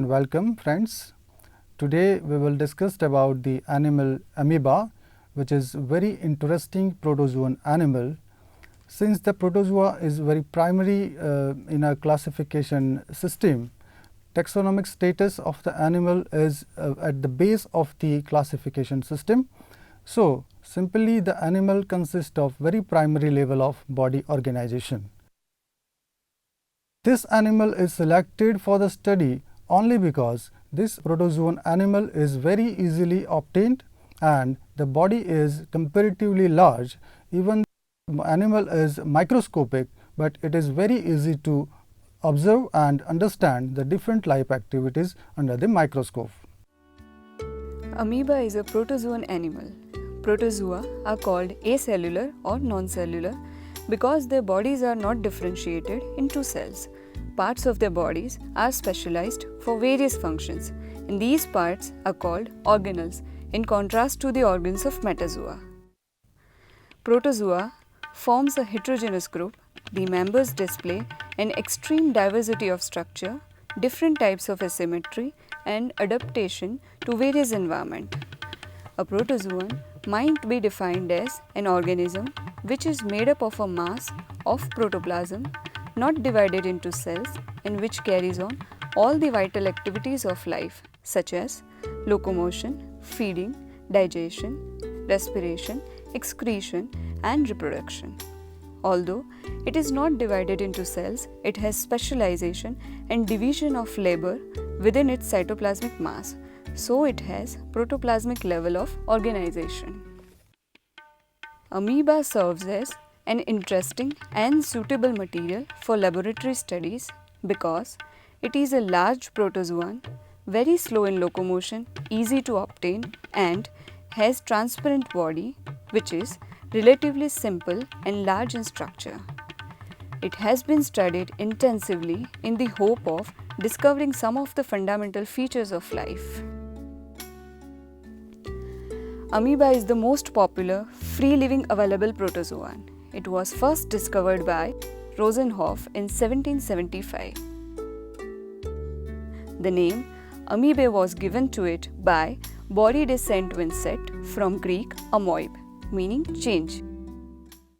and welcome friends. Today we will discuss about the animal amoeba, which is very interesting protozoan animal. Since the protozoa is very primary in a classification system, taxonomic status of the animal is at the base of the classification system. So, simply the animal consists of very primary level of body organization. This animal is selected for the study only because this protozoan animal is very easily obtained and the body is comparatively large. Even the animal is microscopic, but it is very easy to observe and understand the different life activities under the microscope. Amoeba is a protozoan animal. Protozoa are called acellular or non-cellular because their bodies are not differentiated into cells. Parts of their bodies are specialized for various functions, and these parts are called organelles in contrast to the organs of metazoa. Protozoa forms a heterogeneous group. The members display an extreme diversity of structure, different types of asymmetry, and adaptation to various environments. A protozoan might be defined as an organism which is made up of a mass of protoplasm, not divided into cells, and which carries on all the vital activities of life such as locomotion, feeding, digestion, respiration, excretion, and reproduction. Although it is not divided into cells, it has specialization and division of labor within its cytoplasmic mass, so it has protoplasmic level of organization. Amoeba serves as an interesting and suitable material for laboratory studies because it is a large protozoan, very slow in locomotion, easy to obtain, and has transparent body which is relatively simple and large in structure. It has been studied intensively in the hope of discovering some of the fundamental features of life. Amoeba is the most popular free-living available protozoan. It was first discovered by Rosenhoff in 1775. The name amoeba was given to it by Bory de Saint-Vincent from Greek amoib, meaning change.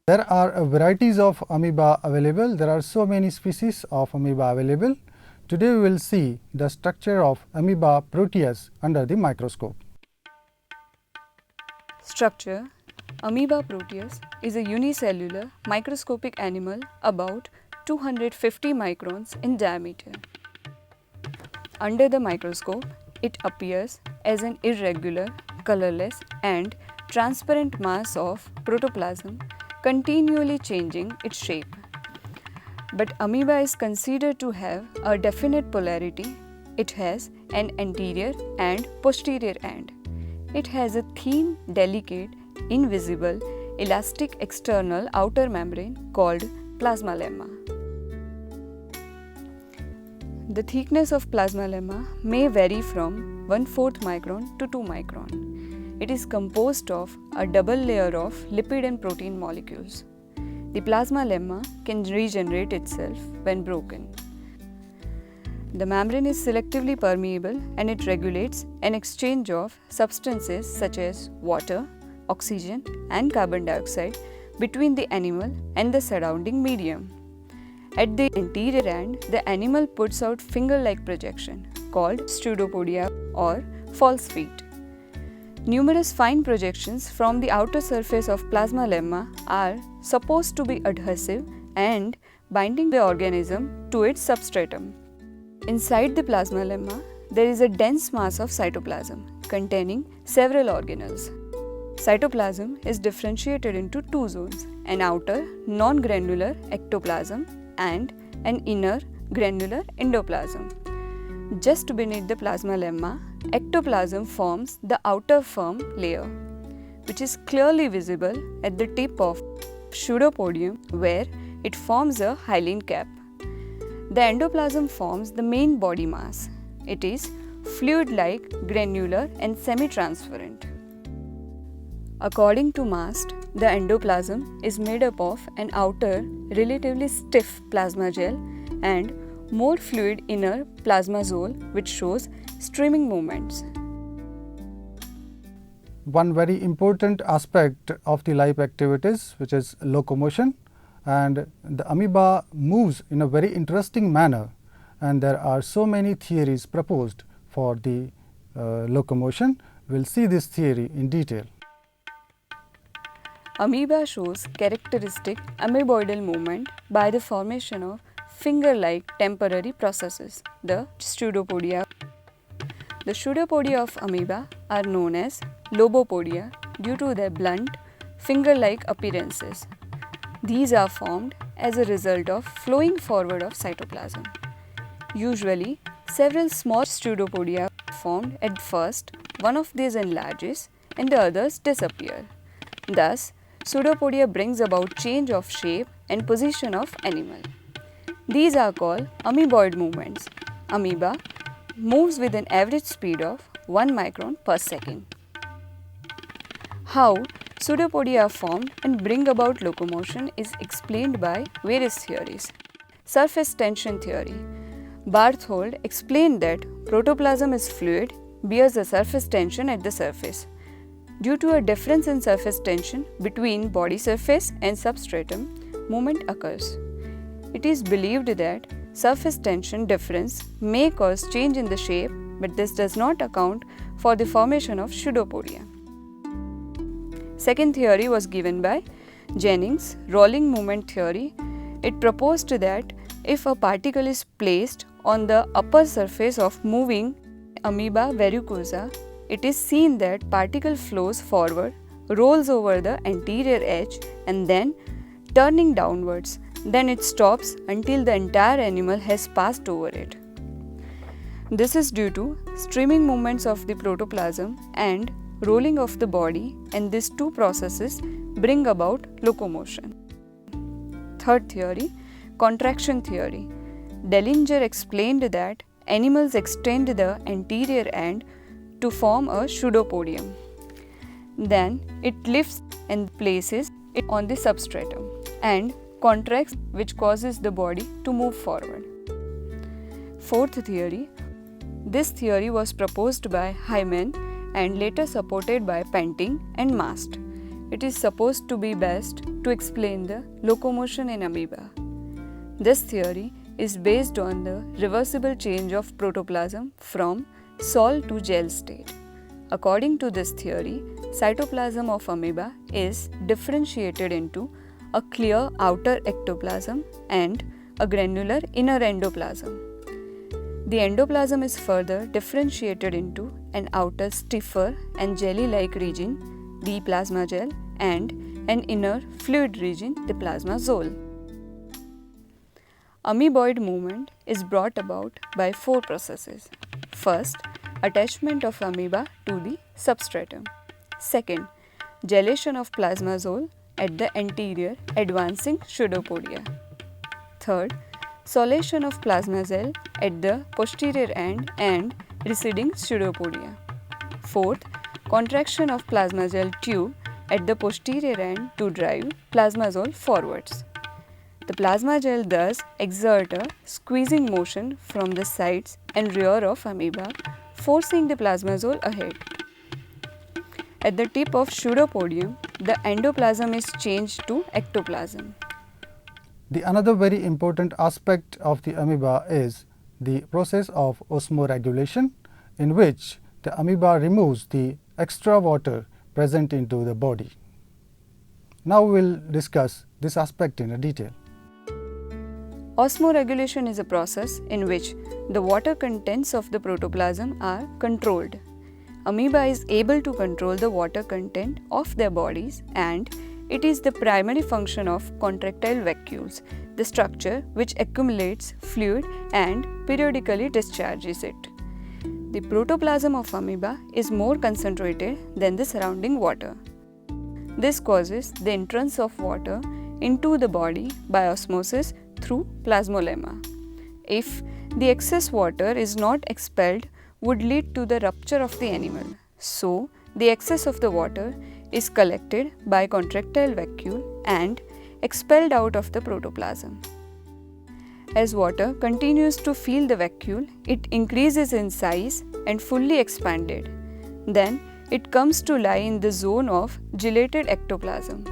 There are varieties of amoeba available. There are so many species of amoeba available. Today we will see the structure of amoeba proteus under the microscope. Structure: Amoeba proteus is a unicellular microscopic animal about 250 microns in diameter. Under the microscope, it appears as an irregular, colorless, and transparent mass of protoplasm, continually changing its shape. But amoeba is considered to have a definite polarity. It has an anterior and posterior end. It has a thin, delicate, invisible, elastic external outer membrane called plasmalemma. The thickness of plasmalemma may vary from 1/4 micron to 2 micron. It is composed of a double layer of lipid and protein molecules. The plasmalemma can regenerate itself when broken. The membrane is selectively permeable and it regulates an exchange of substances such as water, oxygen, and carbon dioxide between the animal and the surrounding medium. At the anterior end, the animal puts out finger-like projection called pseudopodia or false feet. Numerous fine projections from the outer surface of plasmalemma are supposed to be adhesive and binding the organism to its substratum. Inside the plasmalemma, there is a dense mass of cytoplasm containing several organelles. Cytoplasm is differentiated into two zones, an outer non-granular ectoplasm and an inner granular endoplasm. Just beneath the plasmalemma, ectoplasm forms the outer firm layer, which is clearly visible at the tip of pseudopodium where it forms a hyaline cap. The endoplasm forms the main body mass. It is fluid-like, granular and semi-transparent. According to Mast, the endoplasm is made up of an outer, relatively stiff plasma gel and more fluid inner plasmazoal which shows streaming movements. One very important aspect of the life activities, which is locomotion, and the amoeba moves in a very interesting manner, and there are so many theories proposed for the locomotion. We will see this theory in detail. Amoeba shows characteristic amoeboidal movement by the formation of finger-like temporary processes, the pseudopodia. The pseudopodia of amoeba are known as lobopodia due to their blunt, finger-like appearances. These are formed as a result of flowing forward of cytoplasm. Usually, several small pseudopodia are formed at first. One of these enlarges and the others disappear. Thus, pseudopodia brings about change of shape and position of animal. These are called amoeboid movements. Amoeba moves with an average speed of 1 micron per second. How pseudopodia are formed and bring about locomotion is explained by various theories. Surface tension theory. Barthold explained that protoplasm is fluid, bears a surface tension at the surface. Due to a difference in surface tension between body surface and substratum, movement occurs. It is believed that surface tension difference may cause change in the shape, but this does not account for the formation of pseudopodia. Second theory was given by Jennings, rolling movement theory. It proposed that if a particle is placed on the upper surface of moving amoeba verrucosa, it is seen that particle flows forward, rolls over the anterior edge and then turning downwards. Then it stops until the entire animal has passed over it. This is due to streaming movements of the protoplasm and rolling of the body, and these two processes bring about locomotion. Third theory, contraction theory. Dellinger explained that animals extend the anterior end to form a pseudopodium. Then it lifts and places it on the substratum and contracts, which causes the body to move forward. Fourth theory. This theory was proposed by Hyman and later supported by Penting and Mast. It is supposed to be best to explain the locomotion in amoeba. This theory is based on the reversible change of protoplasm from sol to gel state. According to this theory, cytoplasm of amoeba is differentiated into a clear outer ectoplasm and a granular inner endoplasm. The endoplasm is further differentiated into an outer stiffer and jelly-like region, the plasmagel, and an inner fluid region, the plasmazoal. Amoeboid movement is brought about by four processes. First, attachment of amoeba to the substratum. Second, gelation of plasmazoal at the anterior advancing pseudopodia. Third, solation of plasmagel at the posterior end and receding pseudopodia. Fourth, contraction of plasmagel tube at the posterior end to drive plasmazoal forwards. The plasmagel thus exert a squeezing motion from the sides and rear of amoeba, forcing the plasmazoal ahead. At the tip of pseudopodium, the endoplasm is changed to ectoplasm. The another very important aspect of the amoeba is the process of osmoregulation, in which the amoeba removes the extra water present into the body. Now we will discuss this aspect in detail. Osmoregulation is a process in which the water contents of the protoplasm are controlled. Amoeba is able to control the water content of their bodies, and it is the primary function of contractile vacuoles, the structure which accumulates fluid and periodically discharges it. The protoplasm of amoeba is more concentrated than the surrounding water. This causes the entrance of water into the body by osmosis through plasmolemma. If the excess water is not expelled, would lead to the rupture of the animal. So, the excess of the water is collected by contractile vacuole and expelled out of the protoplasm. As water continues to fill the vacuole, it increases in size and fully expanded. Then it comes to lie in the zone of dilated ectoplasm,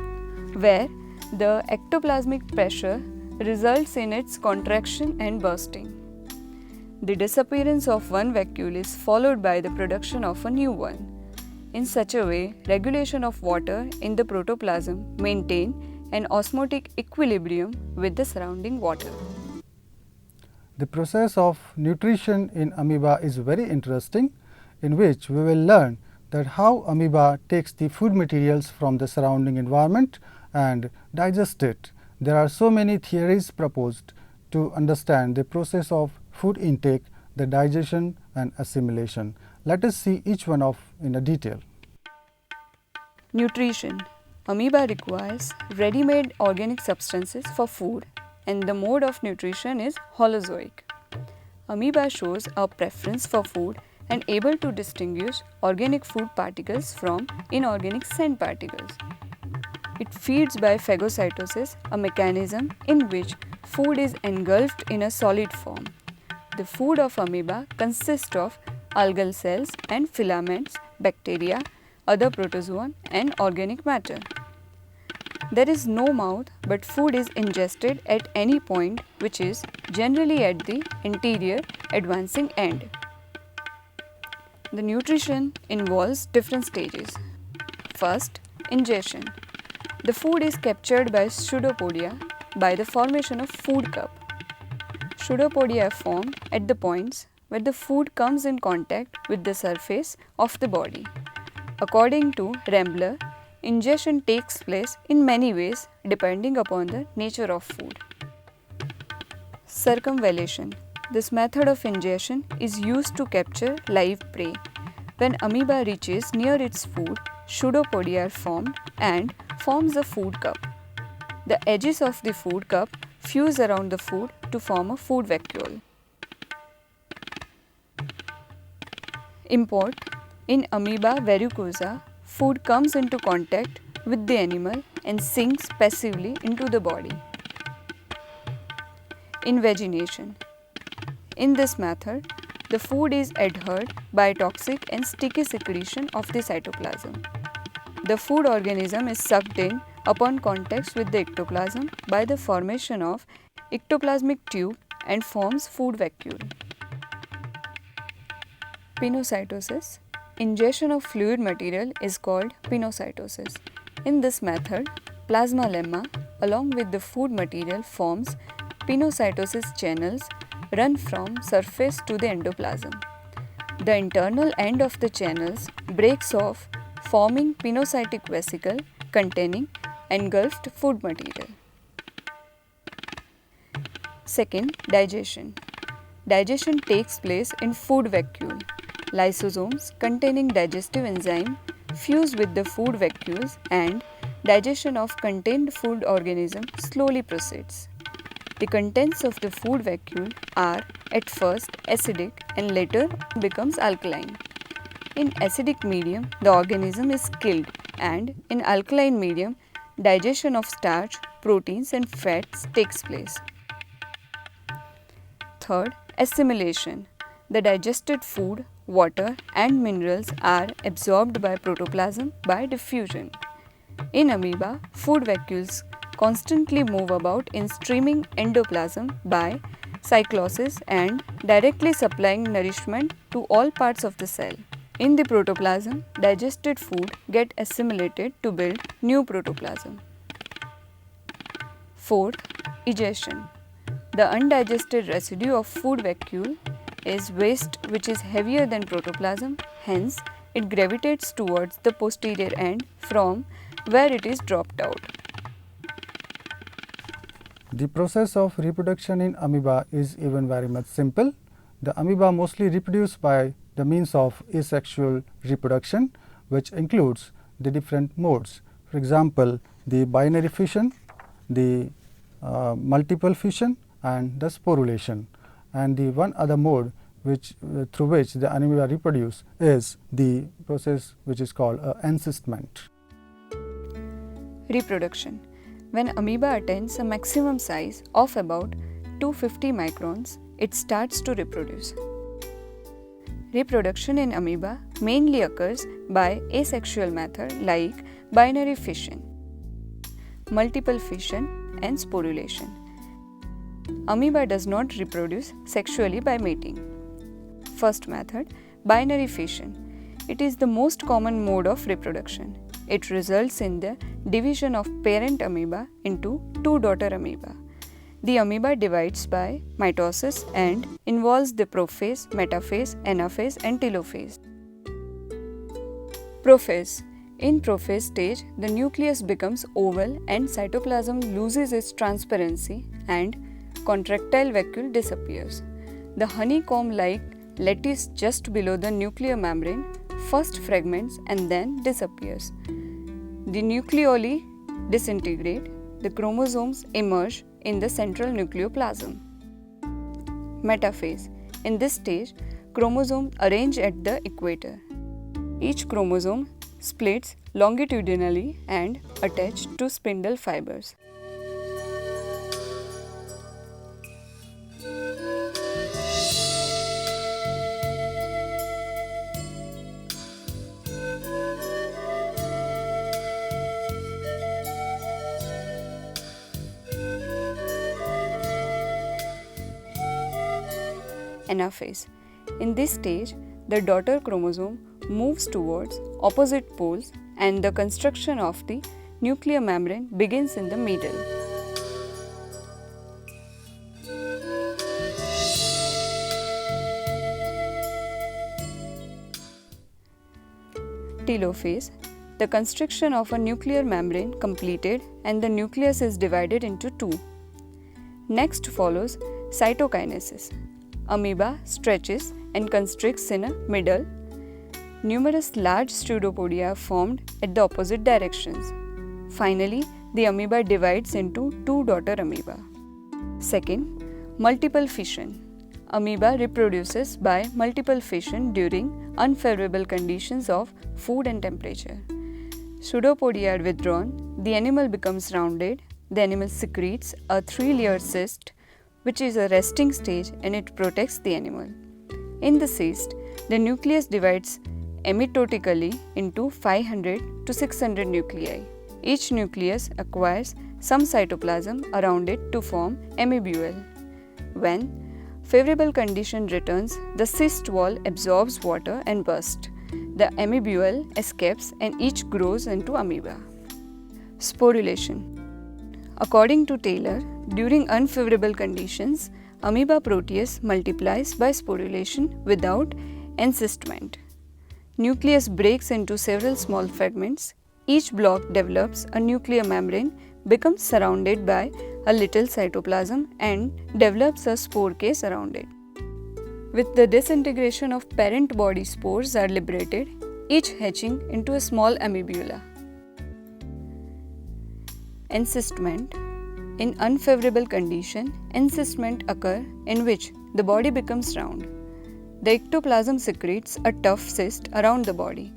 where the ectoplasmic pressure results in its contraction and bursting. The disappearance of one vacuole is followed by the production of a new one. In such a way, regulation of water in the protoplasm maintain an osmotic equilibrium with the surrounding water. The process of nutrition in amoeba is very interesting, in which we will learn that how amoeba takes the food materials from the surrounding environment and digest it. There are so many theories proposed to understand the process of food intake, the digestion and assimilation. Let us see each one of in a detail. Nutrition. Amoeba requires ready-made organic substances for food, and the mode of nutrition is holozoic. Amoeba shows a preference for food and able to distinguish organic food particles from inorganic sand particles. It feeds by phagocytosis, a mechanism in which food is engulfed in a solid form. The food of amoeba consists of algal cells and filaments, bacteria, other protozoan and organic matter. There is no mouth, but food is ingested at any point, which is generally at the anterior advancing end. The nutrition involves different stages. First, ingestion. The food is captured by pseudopodia by the formation of food cup. Pseudopodia form at the points where the food comes in contact with the surface of the body. According to Rambler, ingestion takes place in many ways depending upon the nature of food. Circumvallation. This method of ingestion is used to capture live prey. When amoeba reaches near its food, pseudopodia are formed and forms a food cup. The edges of the food cup fuse around the food to form a food vacuole. Import. In Amoeba verrucosa, food comes into contact with the animal and sinks passively into the body. Invagination. In this method, the food is adhered by toxic and sticky secretion of the cytoplasm. The food organism is sucked in upon contact with the ectoplasm by the formation of ectoplasmic tube and forms food vacuole. Pinocytosis. Ingestion of fluid material is called pinocytosis. In this method, plasma lemma along with the food material forms pinocytosis channels run from surface to the endoplasm. The internal end of the channels breaks off, forming pinocytic vesicle containing engulfed food material. Second, digestion. Digestion takes place in food vacuole. Lysosomes containing digestive enzyme fuse with the food vacuoles and digestion of contained food organism slowly proceeds. The contents of the food vacuole are at first acidic and later becomes alkaline. In acidic medium, the organism is killed, and in alkaline medium, digestion of starch, proteins and fats takes place. Third, assimilation. The digested food, water and minerals are absorbed by protoplasm by diffusion. In amoeba, food vacuoles constantly move about in streaming endoplasm by cyclosis and directly supplying nourishment to all parts of the cell. In the protoplasm, digested food get assimilated to build new protoplasm. Fourth, egestion. The undigested residue of food vacuole is waste which is heavier than protoplasm, hence it gravitates towards the posterior end from where it is dropped out. The process of reproduction in amoeba is even very much simple. The amoeba mostly reproduce by the means of asexual reproduction, which includes the different modes. For example, the binary fission, the multiple fission and the sporulation. And the one other mode which through which the amoeba reproduce is the process which is called encystment. Reproduction. When amoeba attains a maximum size of about to 50 microns, it starts to reproduce. Reproduction in amoeba mainly occurs by asexual method like binary fission, multiple fission and sporulation. Amoeba does not reproduce sexually by mating. First method, binary fission. It is the most common mode of reproduction. It results in the division of parent amoeba into two daughter amoeba. The amoeba divides by mitosis and involves the prophase, metaphase, anaphase and telophase. Prophase. In prophase stage, the nucleus becomes oval and cytoplasm loses its transparency and contractile vacuole disappears. The honeycomb-like lattice just below the nuclear membrane first fragments and then disappears. The nucleoli disintegrate, the chromosomes emerge in the central nucleoplasm. Metaphase. In this stage, chromosomes arrange at the equator. Each chromosome splits longitudinally and attached to spindle fibers. Anaphase. In this stage, the daughter chromosome moves towards opposite poles and the construction of the nuclear membrane begins in the middle. Telophase. The construction of a nuclear membrane completed and the nucleus is divided into two. Next follows cytokinesis. Amoeba stretches and constricts in a middle. Numerous large pseudopodia are formed at the opposite directions. Finally, the amoeba divides into two daughter amoeba. Second, multiple fission. Amoeba reproduces by multiple fission during unfavorable conditions of food and temperature. Pseudopodia are withdrawn, the animal becomes rounded, the animal secretes a 3-layer cyst, which is a resting stage and it protects the animal. In the cyst, the nucleus divides amitotically into 500 to 600 nuclei. Each nucleus acquires some cytoplasm around it to form amebule. When favorable condition returns, the cyst wall absorbs water and bursts. The amebule escapes and each grows into amoeba. Sporulation. According to Taylor, during unfavorable conditions, amoeba proteus multiplies by sporulation without encystment. Nucleus breaks into several small fragments. Each block develops a nuclear membrane, becomes surrounded by a little cytoplasm and develops a spore case around it. With the disintegration of parent body, spores are liberated, each hatching into a small amebula. Encystment. In unfavorable condition, encystment occur in which the body becomes round. The ectoplasm secretes a tough cyst around the body.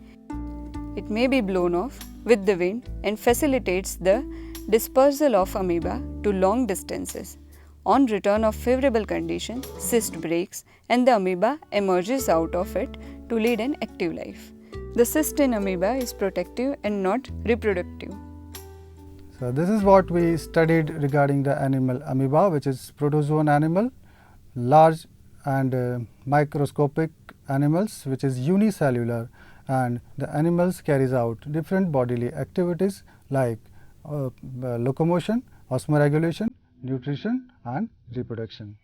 It may be blown off with the wind and facilitates the dispersal of amoeba to long distances. On return of favorable condition, cyst breaks and the amoeba emerges out of it to lead an active life. The cyst in amoeba is protective and not reproductive. So this is what we studied regarding the animal amoeba, which is protozoan animal, large and microscopic animals, which is unicellular, and the animals carries out different bodily activities like locomotion, osmoregulation, nutrition and reproduction.